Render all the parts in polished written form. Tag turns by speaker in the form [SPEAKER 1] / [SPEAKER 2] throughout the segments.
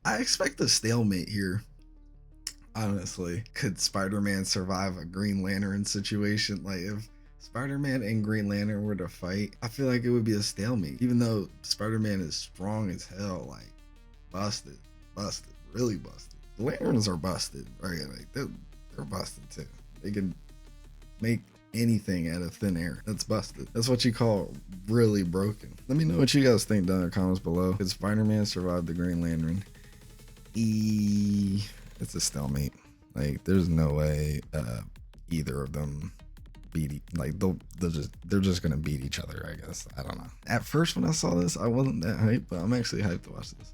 [SPEAKER 1] I expect a stalemate here. Honestly, could Spider-Man survive a Green Lantern situation? Like if Spider-Man and Green Lantern were to fight, I feel like it would be a stalemate. Even though Spider-Man is strong as hell, like busted, busted, really busted. The Lanterns are busted, right? Like they're busted too. They can make anything out of thin air. That's busted. That's what you call really broken. Let me know what you guys think down in the comments below. Could Spider-Man survive the Green Lantern? It's a stalemate. Like there's no way either of them like they're just gonna beat each other, I guess. I don't know. At first when I saw this, I wasn't that hyped, but I'm actually hyped to watch this.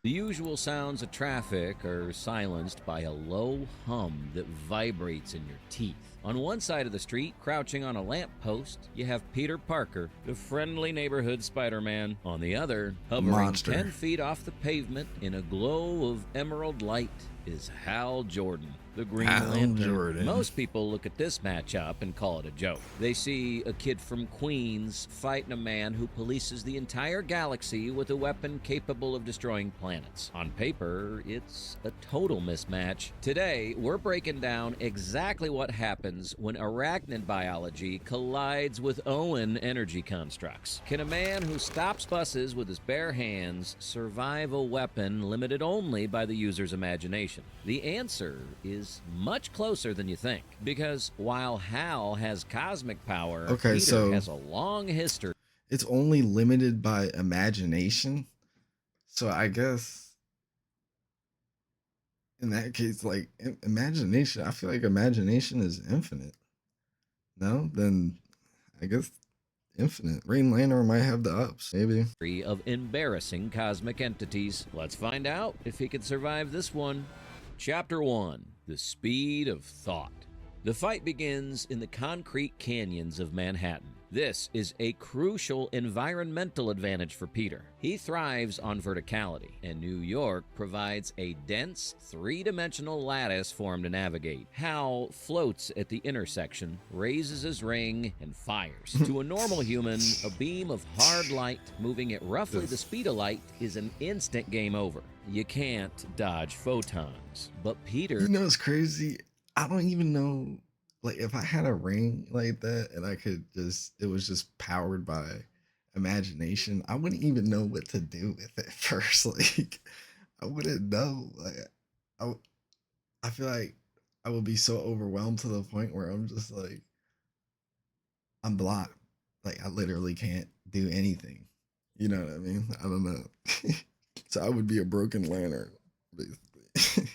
[SPEAKER 2] The usual sounds of traffic are silenced by a low hum that vibrates in your teeth. On one side of the street, crouching on a lamppost, you have Peter Parker, the friendly neighborhood Spider-Man. On the other, hovering
[SPEAKER 1] Monster.
[SPEAKER 2] 10 feet off the pavement in a glow of emerald light, is Hal Jordan, the Green Lantern. Most people look at this matchup and call it a joke. They see a kid from Queens fighting a man who polices the entire galaxy with a weapon capable of destroying planets. On paper, it's a total mismatch. Today, we're breaking down exactly what happens when arachnid biology collides with Owen energy constructs. Can a man who stops buses with his bare hands survive a weapon limited only by the user's imagination? The answer is much closer than you think, because while Hal has cosmic power, Peter has a long history.
[SPEAKER 1] It's only limited by imagination. So I guess in that case, like imagination, I feel like imagination is infinite. No, then I guess infinite. Green Lantern might have the ups, maybe.
[SPEAKER 2] Of embarrassing cosmic entities. Let's find out if he can survive this one. Chapter 1: The Speed of Thought. The fight begins in the concrete canyons of Manhattan. This is a crucial environmental advantage for Peter. He thrives on verticality, and New York provides a dense, three-dimensional lattice for him to navigate. Hal floats at the intersection, raises his ring, and fires. To a normal human, a beam of hard light moving at roughly the speed of light is an instant game over. You can't dodge photons, but Peter...
[SPEAKER 1] You know what's crazy? I don't even know, like, if I had a ring like that and I could just, it was just powered by imagination, I wouldn't even know what to do with it first. Like, I wouldn't know. Like, I feel like I would be so overwhelmed to the point where I'm just like, I'm blocked. Like, I literally can't do anything. You know what I mean? I don't know. So I would be a broken lantern, basically.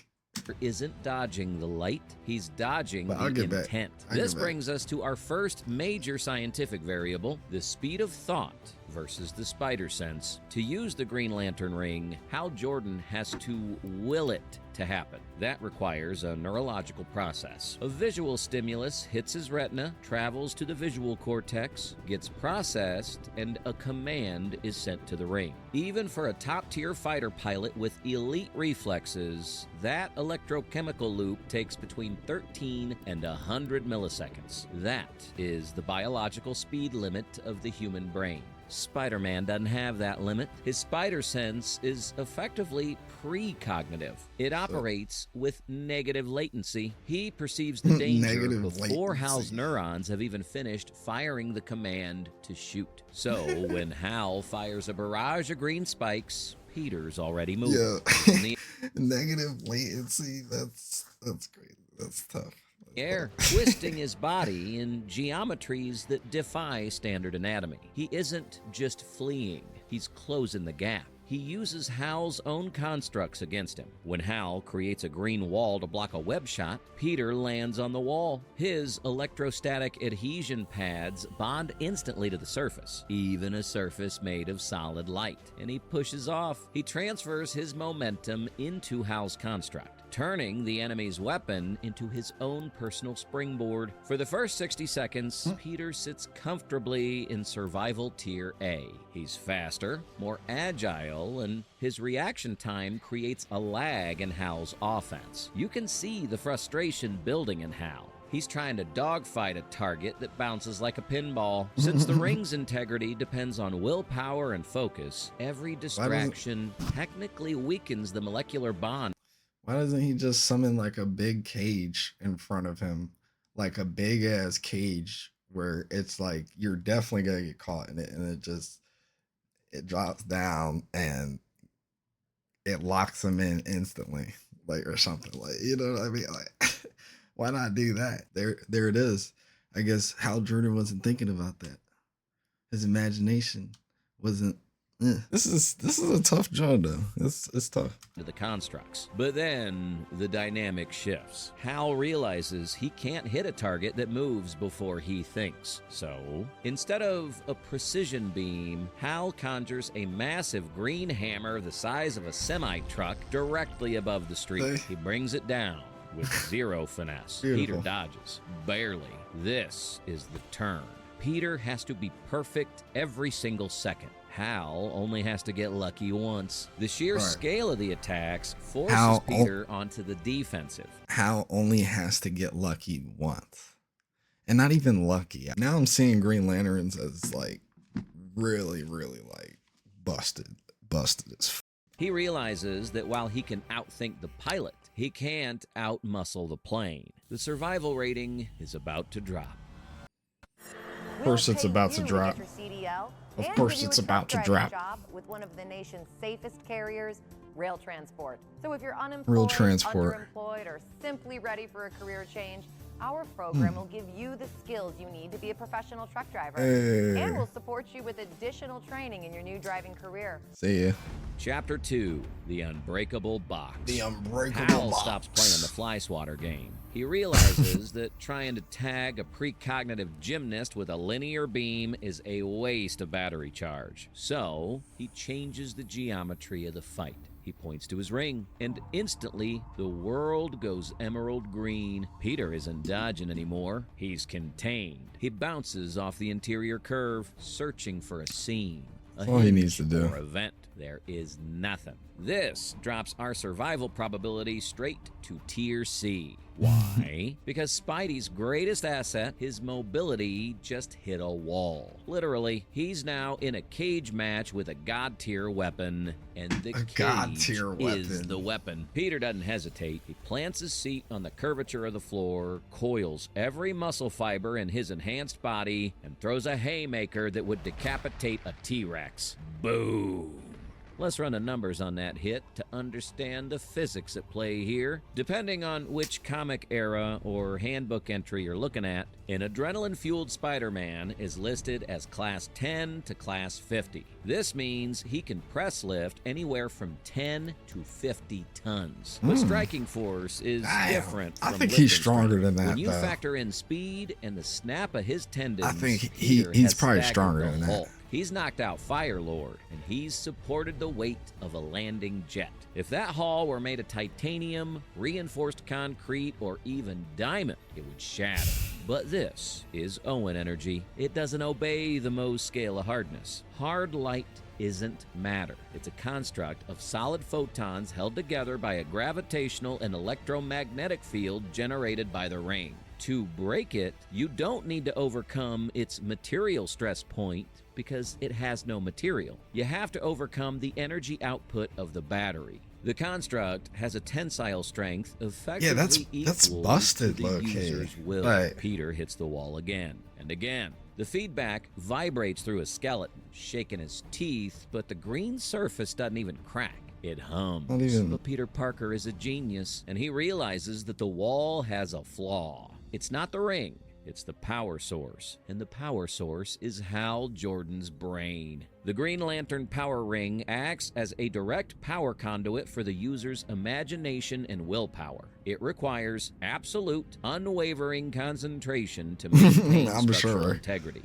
[SPEAKER 2] Isn't dodging the light, he's dodging the intent. This brings us to our first major scientific variable, the speed of thought versus the spider sense. To use the Green Lantern ring, Hal Jordan has to will it to happen. That requires a neurological process. A visual stimulus hits his retina, travels to the visual cortex, gets processed, and a command is sent to the ring. Even for a top-tier fighter pilot with elite reflexes, that electrochemical loop takes between 13 and 100 milliseconds. That is the biological speed limit of the human brain. Spider-Man doesn't have that limit. His spider sense is effectively precognitive. It operates with negative latency. He perceives the danger before Hal's neurons have even finished firing the command to shoot. So when Hal fires a barrage of green spikes, Peter's already moving.
[SPEAKER 1] Yeah. Negative latency, that's crazy. That's tough.
[SPEAKER 2] Air, twisting his body in geometries that defy standard anatomy. He isn't just fleeing, he's closing the gap. He uses Hal's own constructs against him. When Hal creates a green wall to block a web shot, Peter lands on the wall. His electrostatic adhesion pads bond instantly to the surface, even a surface made of solid light, and he pushes off. He transfers his momentum into Hal's construct, turning the enemy's weapon into his own personal springboard. For the first 60 seconds, Peter sits comfortably in survival tier A. He's faster, more agile, and his reaction time creates a lag in Hal's offense. You can see the frustration building in Hal. He's trying to dogfight a target that bounces like a pinball. Since the ring's integrity depends on willpower and focus, every distraction technically weakens the molecular bond.
[SPEAKER 1] Why doesn't he just summon like a big cage in front of him? Like a big ass cage where it's like you're definitely gonna get caught in it, and it drops down and it locks him in instantly, like, or something, like, you know what I mean? Like, why not do that? There it is. I guess Hal Jordan wasn't thinking about that. His imagination wasn't. This is a tough job though. It's tough.
[SPEAKER 2] To the constructs. But then the dynamic shifts. Hal realizes he can't hit a target that moves before he thinks. So instead of a precision beam, Hal conjures a massive green hammer the size of a semi-truck directly above the street. He brings it down with zero finesse. Peter dodges. Barely. This is the turn. Peter has to be perfect every single second. Hal only has to get lucky once. The sheer scale of the attacks forces Peter onto the defensive.
[SPEAKER 1] Hal only has to get lucky once. And not even lucky. Now I'm seeing Green Lanterns as like really, really like busted as
[SPEAKER 2] He realizes that while he can outthink the pilot, he can't outmuscle the plane. The survival rating is about to drop.
[SPEAKER 1] Of course it's about to drop. Of course it's about to drop.
[SPEAKER 3] Job with one of the nation's safest carriers, Rail Transport. So if you're unemployed, underemployed, or simply ready for a career change, our program will give you the skills you need to be a professional truck driver. And will support you with additional training in your new driving career.
[SPEAKER 1] See ya.
[SPEAKER 2] Chapter 2, The Unbreakable Box.
[SPEAKER 1] The Unbreakable
[SPEAKER 2] Hal
[SPEAKER 1] Box.
[SPEAKER 2] stops playing the fly swatter game. He realizes that trying to tag a precognitive gymnast with a linear beam is a waste of battery charge. So he changes the geometry of the fight. He points to his ring, and instantly the world goes emerald green. Peter isn't dodging anymore. He's contained. He bounces off the interior curve, searching for a seam.
[SPEAKER 1] All he needs to do.
[SPEAKER 2] Or a vent. There is nothing. This drops our survival probability straight to tier C. Why? Because Spidey's greatest asset, his mobility, just hit a wall. Literally, he's now in a cage match with a god-tier weapon, and the cage is the weapon. Peter doesn't hesitate. He plants his seat on the curvature of the floor, coils every muscle fiber in his enhanced body, and throws a haymaker that would decapitate a T-Rex. Boom! Let's run the numbers on that hit to understand the physics at play here. Depending on which comic era or handbook entry you're looking at, an adrenaline-fueled Spider-Man is listed as Class 10 to Class 50. This means he can press lift anywhere from 10 to 50 tons. The striking force is different from
[SPEAKER 1] I think he's stronger than that,
[SPEAKER 2] when you factor in speed and the snap of his tendons,
[SPEAKER 1] I think he's probably stronger than that.
[SPEAKER 2] He's knocked out Firelord, and he's supported the weight of a landing jet. If that hull were made of titanium, reinforced concrete, or even diamond, it would shatter. But this is Owen energy. It doesn't obey the Mohs scale of hardness. Hard light isn't matter. It's a construct of solid photons held together by a gravitational and electromagnetic field generated by the ring. To break it, you don't need to overcome its material stress point, because it has no material. You have to overcome the energy output of the battery. The construct has a tensile strength effectively
[SPEAKER 1] that's
[SPEAKER 2] equal
[SPEAKER 1] busted,
[SPEAKER 2] to the user's will.
[SPEAKER 1] Right.
[SPEAKER 2] Peter hits the wall again and again. The feedback vibrates through his skeleton, shaking his teeth, but the green surface doesn't even crack. It hums. But Peter Parker is a genius, and he realizes that the wall has a flaw. It's not the ring. It's the power source, and the power source is Hal Jordan's brain. The Green Lantern power ring acts as a direct power conduit for the user's imagination and willpower. It requires absolute, unwavering concentration to maintain structural integrity.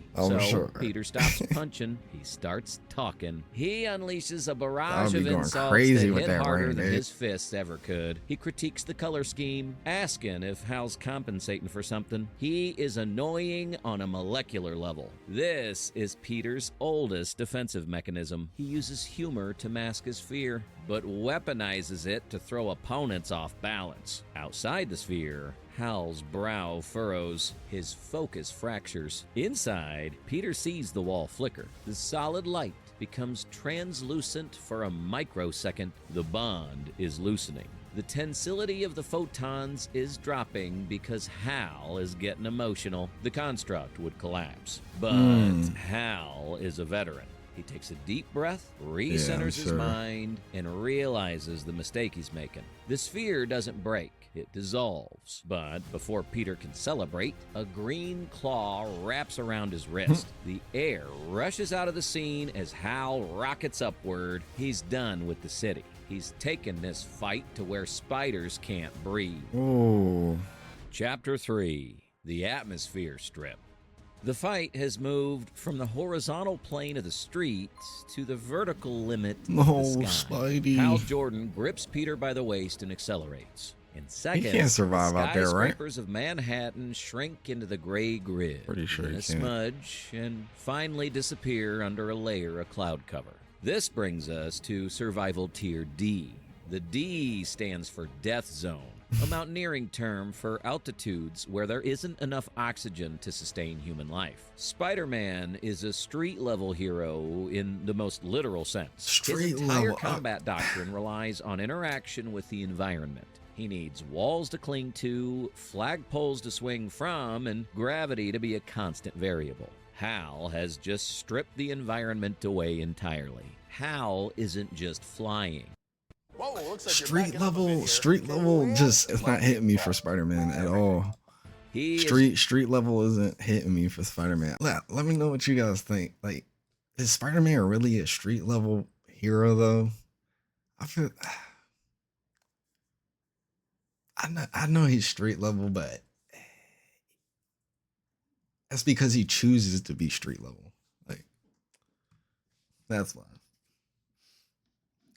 [SPEAKER 2] Peter stops punching, he starts talking. He unleashes a barrage of insults that hit harder than his fists ever could. He critiques the color scheme, asking if Hal's compensating for something. He is annoying on a molecular level. This is Peter's oldest defense defensive mechanism. He uses humor to mask his fear, but weaponizes it to throw opponents off balance. Outside the sphere, Hal's brow furrows, his focus fractures. Inside, Peter sees the wall flicker. The solid light becomes translucent for a microsecond. The bond is loosening. The tensility of the photons is dropping because Hal is getting emotional. The construct would collapse. But Hal is a veteran. He takes a deep breath, recenters his mind, and realizes the mistake he's making. The sphere doesn't break. It dissolves. But before Peter can celebrate, a green claw wraps around his wrist. The air rushes out of the scene as Hal rockets upward. He's done with the city. He's taken this fight to where spiders can't breathe.
[SPEAKER 1] Oh.
[SPEAKER 2] Chapter 3, The Atmosphere Strip. The fight has moved from the horizontal plane of the street to the vertical limit of the sky.
[SPEAKER 1] Spidey.
[SPEAKER 2] Hal Jordan grips Peter by the waist and accelerates. In seconds,
[SPEAKER 1] he can't survive
[SPEAKER 2] the
[SPEAKER 1] out there, right?
[SPEAKER 2] skyscrapers of Manhattan shrink into the gray grid.
[SPEAKER 1] Pretty sure
[SPEAKER 2] in
[SPEAKER 1] he
[SPEAKER 2] a
[SPEAKER 1] can't.
[SPEAKER 2] smudge and finally disappear under a layer of cloud cover. This brings us to Survival Tier D. The D stands for Death Zone, a mountaineering term for altitudes where there isn't enough oxygen to sustain human life. Spider-Man is a street-level hero in the most literal sense. His entire combat doctrine relies on interaction with the environment. He needs walls to cling to, flagpoles to swing from, and gravity to be a constant variable. Hal has just stripped the environment away entirely. Hal isn't just flying.
[SPEAKER 4] Whoa, looks like
[SPEAKER 1] street level just, it's not hitting me for Spider-Man at all. Street level isn't hitting me for Spider-Man. Let me know what you guys think. Like, is Spider-Man really a street level hero though? I know he's street level, but that's because he chooses to be street level. Like, that's why.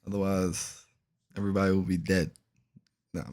[SPEAKER 1] Otherwise, everybody will be dead. No.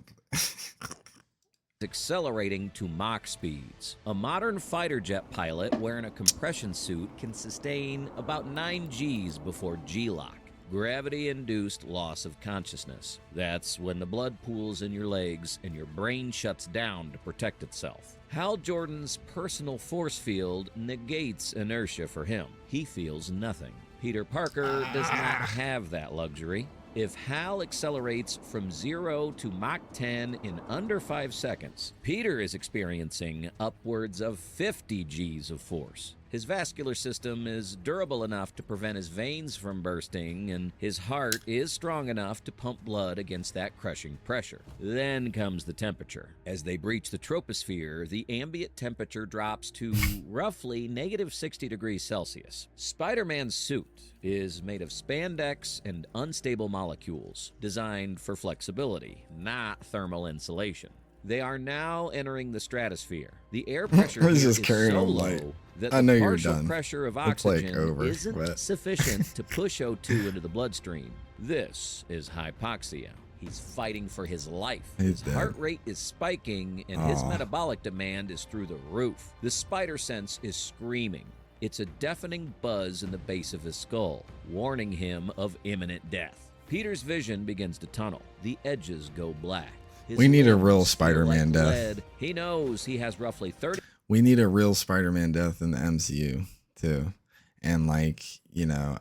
[SPEAKER 2] Accelerating to Mach speeds. A modern fighter jet pilot wearing a compression suit can sustain about 9 Gs before G-lock. Gravity-induced loss of consciousness. That's when the blood pools in your legs and your brain shuts down to protect itself. Hal Jordan's personal force field negates inertia for him. He feels nothing. Peter Parker does not have that luxury. If Hal accelerates from 0 to Mach 10 in under 5 seconds, Peter is experiencing upwards of 50 Gs of force. His vascular system is durable enough to prevent his veins from bursting, and his heart is strong enough to pump blood against that crushing pressure. Then comes the temperature. As they breach the troposphere, the ambient temperature drops to roughly -60 degrees Celsius. Spider-Man's suit is made of spandex and unstable molecules, designed for flexibility, not thermal insulation. They are now entering the stratosphere. The air pressure here is so low that the partial pressure of oxygen isn't sufficient to push O2 into the bloodstream. This is hypoxia. He's fighting for his life. His heart rate is spiking, and his metabolic demand is through the roof. The spider sense is screaming. It's a deafening buzz in the base of his skull, warning him of imminent death. Peter's vision begins to tunnel. The edges go black.
[SPEAKER 1] We need a real Spider-Man death.
[SPEAKER 2] He knows he has roughly 30.
[SPEAKER 1] We need a real Spider-Man death in the MCU too. And like, you know,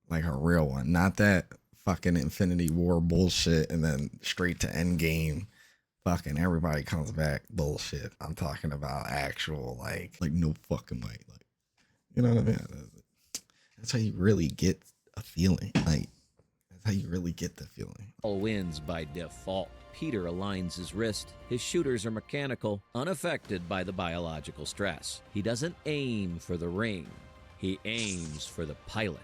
[SPEAKER 1] like a real one. Not that fucking Infinity War bullshit and then straight to Endgame fucking everybody comes back bullshit. I'm talking about actual like no fucking way. Like, you know what I mean? That's how you really get a feeling. Like, how you really get the feeling.
[SPEAKER 2] All wins by default. Peter aligns his wrist. His shooters are mechanical, unaffected by the biological stress. He doesn't aim for the ring. He aims for the pilot.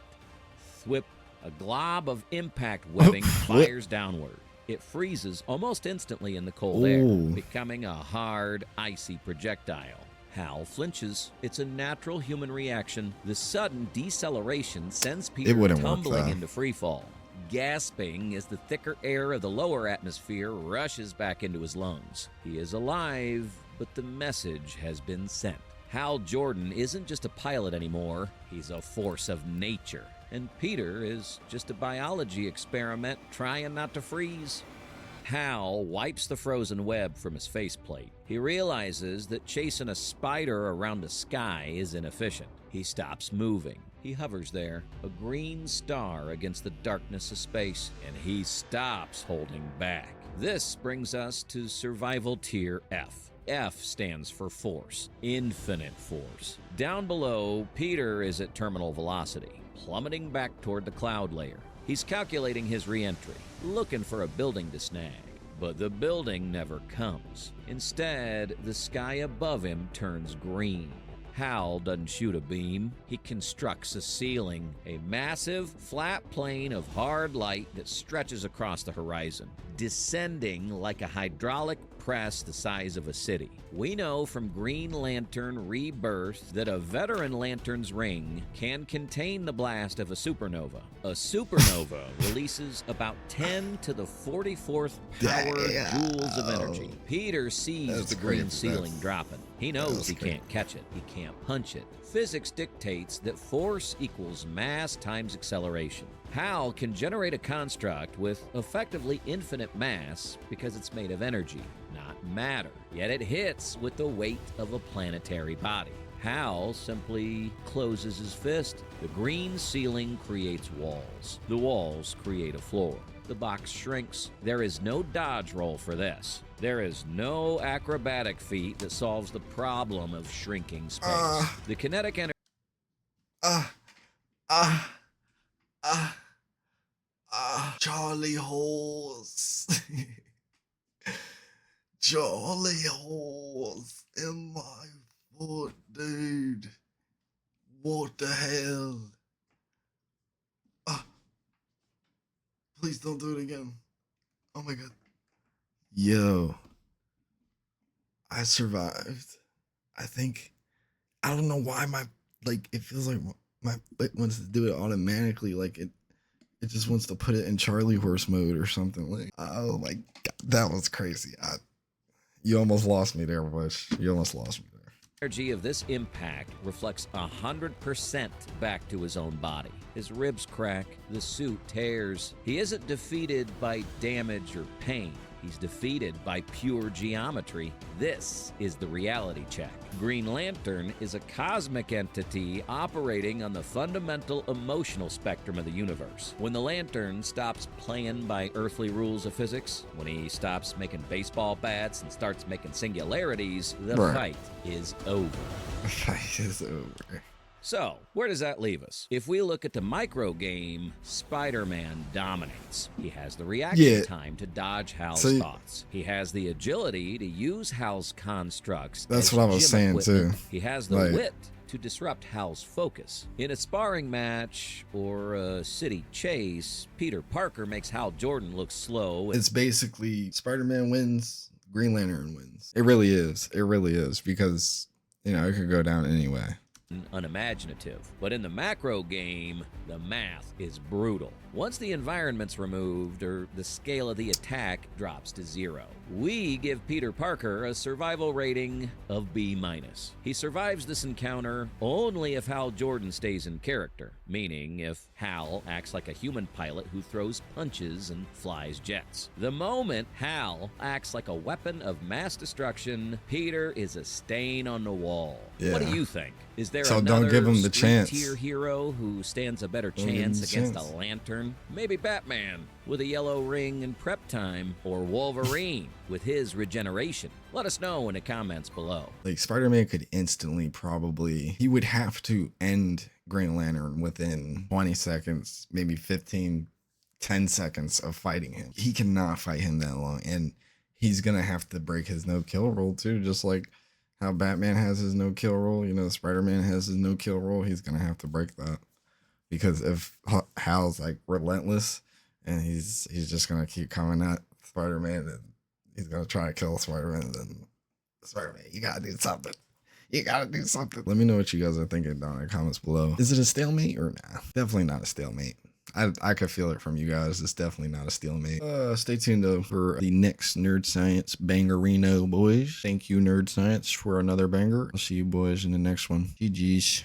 [SPEAKER 2] Thwip, a glob of impact webbing fires downward. It freezes almost instantly in the cold air, becoming a hard, icy projectile. Hal flinches. It's a natural human reaction. The sudden deceleration sends Peter tumbling into freefall. Gasping as the thicker air of the lower atmosphere rushes back into his lungs. He is alive, but the message has been sent. Hal Jordan isn't just a pilot anymore, he's a force of nature. And Peter is just a biology experiment trying not to freeze. Hal wipes the frozen web from his faceplate. He realizes that chasing a spider around the sky is inefficient. He stops moving. He hovers there, a green star against the darkness of space, and he stops holding back. This brings us to survival tier F. F stands for force, infinite force. Down below, Peter is at terminal velocity, plummeting back toward the cloud layer. He's calculating his re-entry, looking for a building to snag. But the building never comes. Instead, the sky above him turns green. Hal doesn't shoot a beam. He constructs a ceiling, a massive, flat plane of hard light that stretches across the horizon, descending like a hydraulic press the size of a city. We know from Green Lantern Rebirth that a veteran lantern's ring can contain the blast of a supernova. A supernova releases about 10 to the 44th power joules of energy. Peter sees the green ceiling dropping. He knows he can't catch it. He can't punch it. Physics dictates that force equals mass times acceleration. Hal can generate a construct with effectively infinite mass because it's made of energy, not matter. Yet it hits with the weight of a planetary body. Hal simply closes his fist. The green ceiling creates walls. The walls create a floor. The box shrinks. There is no dodge roll for this. There is no acrobatic feat that solves the problem of shrinking space. The kinetic energy...
[SPEAKER 1] Charlie horse. Charlie horse in my foot, dude. What the hell? Please don't do it again. Oh my god. Yo. I survived. I think, I don't know why it feels like my foot wants to do it automatically. Like it just wants to put it in Charlie horse mode or something. Like, oh my god, that was crazy. You almost lost me there, Bush. You almost lost me there.
[SPEAKER 2] Energy of this impact reflects 100% back to his own body. His ribs crack, the suit tears. He isn't defeated by damage or pain. He's defeated by pure geometry. This is the reality check. Green Lantern is a cosmic entity operating on the fundamental emotional spectrum of the universe. When the Lantern stops playing by earthly rules of physics, when he stops making baseball bats and starts making singularities, the fight is over.
[SPEAKER 1] The fight is over.
[SPEAKER 2] So, where does that leave us? If we look at the micro game, Spider-Man dominates. He has the reaction time to dodge Hal's thoughts. He has the agility to use Hal's constructs.
[SPEAKER 1] That's what I was saying too.
[SPEAKER 2] He has the wit to disrupt Hal's focus. In a sparring match or a city chase, Peter Parker makes Hal Jordan look slow.
[SPEAKER 1] It's basically Spider-Man wins, Green Lantern wins. It really is. It really is, because, you know, it could go down anyway.
[SPEAKER 2] Unimaginative. But in the macro game, the math is brutal. Once the environment's removed, or the scale of the attack drops to 0, we give Peter Parker a survival rating of B-. He survives this encounter only if Hal Jordan stays in character, meaning if Hal acts like a human pilot who throws punches and flies jets. The moment Hal acts like a weapon of mass destruction, Peter is a stain on the wall. Yeah. What do you think? Is there another
[SPEAKER 1] don't give him the chance.
[SPEAKER 2] Tier hero who stands a better chance against a Lantern? Maybe Batman with a yellow ring and prep time, or Wolverine with his regeneration. Let us know in the comments below.
[SPEAKER 1] Like, Spider-Man could instantly he would have to end Green Lantern within 20 seconds, maybe 15, 10 seconds of fighting him. He cannot fight him that long, and he's gonna have to break his no-kill rule too, just like how Batman has his no-kill rule. You know, Spider-Man has his no-kill rule. He's gonna have to break that, because if Hal's like relentless and he's just gonna keep coming at Spider-Man, and he's gonna try to kill Spider-Man, and then Spider-Man, you gotta do something. You gotta do something. Let me know what you guys are thinking down in the comments below. Is it a stalemate or nah? Definitely not a stalemate. I could feel it from you guys. It's definitely not a stalemate. Stay tuned though for the next Nerd Science bangerino, boys. Thank you, Nerd Science, for another banger. I'll see you boys in the next one. GG's.